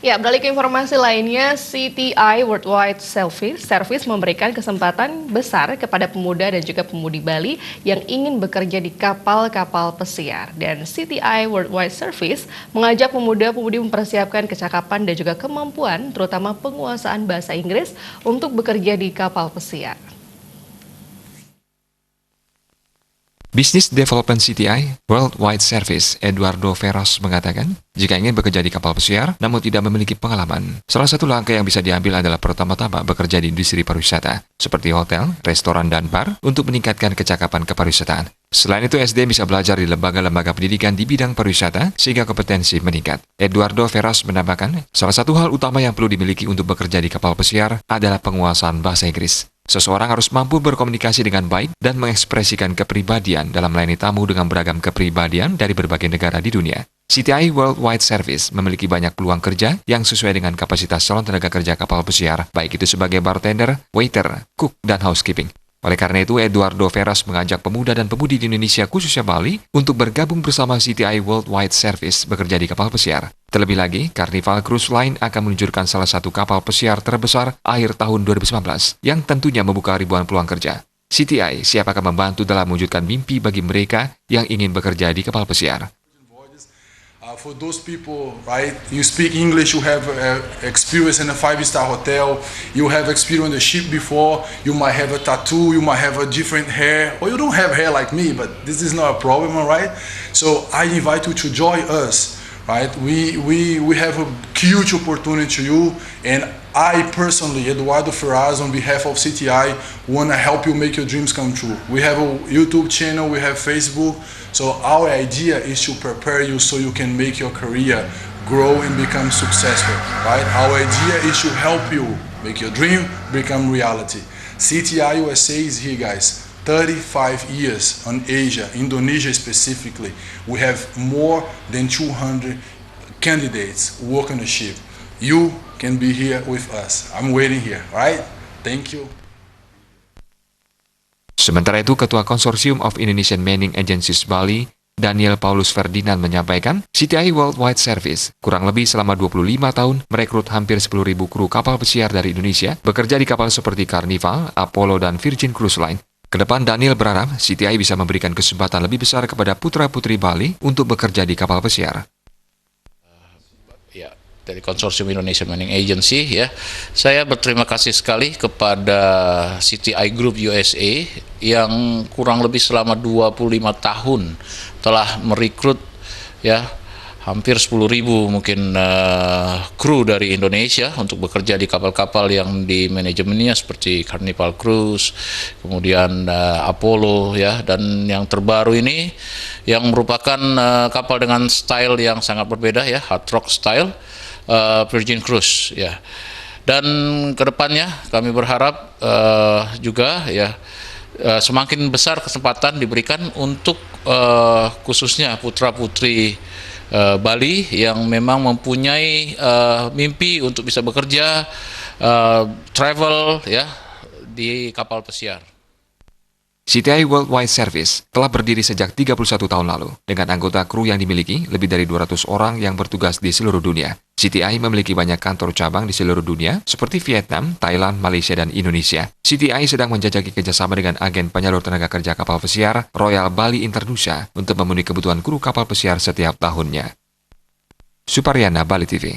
Ya, beralih ke informasi lainnya, CTI Worldwide Service memberikan kesempatan besar kepada pemuda dan juga pemudi Bali yang ingin bekerja di kapal-kapal pesiar. Dan CTI Worldwide Service mengajak pemuda-pemudi mempersiapkan kecakapan dan juga kemampuan, terutama penguasaan bahasa Inggris, untuk bekerja di kapal pesiar. Business Development CTI Worldwide Service Eduardo Ferros mengatakan, jika ingin bekerja di kapal pesiar namun tidak memiliki pengalaman, salah satu langkah yang bisa diambil adalah pertama-tama bekerja di industri pariwisata, seperti hotel, restoran, dan bar untuk meningkatkan kecakapan kepariwisataan. Selain itu, SDM bisa belajar di lembaga-lembaga pendidikan di bidang pariwisata sehingga kompetensi meningkat. Eduardo Ferros menambahkan, salah satu hal utama yang perlu dimiliki untuk bekerja di kapal pesiar adalah penguasaan bahasa Inggris. Seseorang harus mampu berkomunikasi dengan baik dan mengekspresikan kepribadian dalam melayani tamu dengan beragam kepribadian dari berbagai negara di dunia. CTI Worldwide Service memiliki banyak peluang kerja yang sesuai dengan kapasitas calon tenaga kerja kapal pesiar, baik itu sebagai bartender, waiter, cook, dan housekeeping. Oleh karena itu, Eduardo Ferros mengajak pemuda dan pemudi di Indonesia, khususnya Bali, untuk bergabung bersama CTI Worldwide Service bekerja di kapal pesiar. Terlebih lagi, Carnival Cruise Line akan meluncurkan salah satu kapal pesiar terbesar akhir tahun 2019, yang tentunya membuka ribuan peluang kerja. CTI siap akan membantu dalam mewujudkan mimpi bagi mereka yang ingin bekerja di kapal pesiar. For those people, right, you speak English, you have experience in a 5-star hotel, you have experience on the ship before, you might have a tattoo, you might have a different hair, or you don't have hair like me, but this is not a problem, right? So I invite you to join us, right? We have a huge opportunity to you, and I personally, Eduardo Ferraz, on behalf of CTI, want to help you make your dreams come true. We have a YouTube channel, we have Facebook, so our idea is to prepare you so you can make your career grow and become successful, right? Our idea is to help you make your dream become reality. CTI USA is here, guys. 35 years on Asia, Indonesia specifically. We have more than 200 candidates work on the ship. You can be here with us. I'm waiting here, right? Thank you. Sementara itu, Ketua Konsorsium of Indonesian Manning Agencies Bali, Daniel Paulus Ferdinand menyampaikan, CTI Worldwide Service kurang lebih selama 25 tahun merekrut hampir 10.000 kru kapal pesiar dari Indonesia bekerja di kapal seperti Carnival, Apollo, dan Virgin Cruise Line. Kedepan, Daniel berharap CTI bisa memberikan kesempatan lebih besar kepada putra-putri Bali untuk bekerja di kapal pesiar. Dari Konsorsium Indonesian Manning Agency, ya, saya berterima kasih sekali kepada CTI Group USA yang kurang lebih selama 25 tahun telah merekrut, ya, hampir 10.000 mungkin kru dari Indonesia untuk bekerja di kapal-kapal yang di manajemennya seperti Carnival Cruise, kemudian Apollo, ya, dan yang terbaru ini yang merupakan kapal dengan style yang sangat berbeda, ya, hard rock style, Virgin Cruise, ya. Dan kedepannya kami berharap juga, ya, semakin besar kesempatan diberikan untuk khususnya putra-putri Bali yang memang mempunyai mimpi untuk bisa bekerja, travel, ya, di kapal pesiar. CTI Worldwide Service telah berdiri sejak 31 tahun lalu, dengan anggota kru yang dimiliki lebih dari 200 orang yang bertugas di seluruh dunia. CTI memiliki banyak kantor cabang di seluruh dunia, seperti Vietnam, Thailand, Malaysia, dan Indonesia. CTI sedang menjajaki kerjasama dengan agen penyalur tenaga kerja kapal pesiar Royal Bali Internusa untuk memenuhi kebutuhan kru kapal pesiar setiap tahunnya. Suparyana, Bali TV.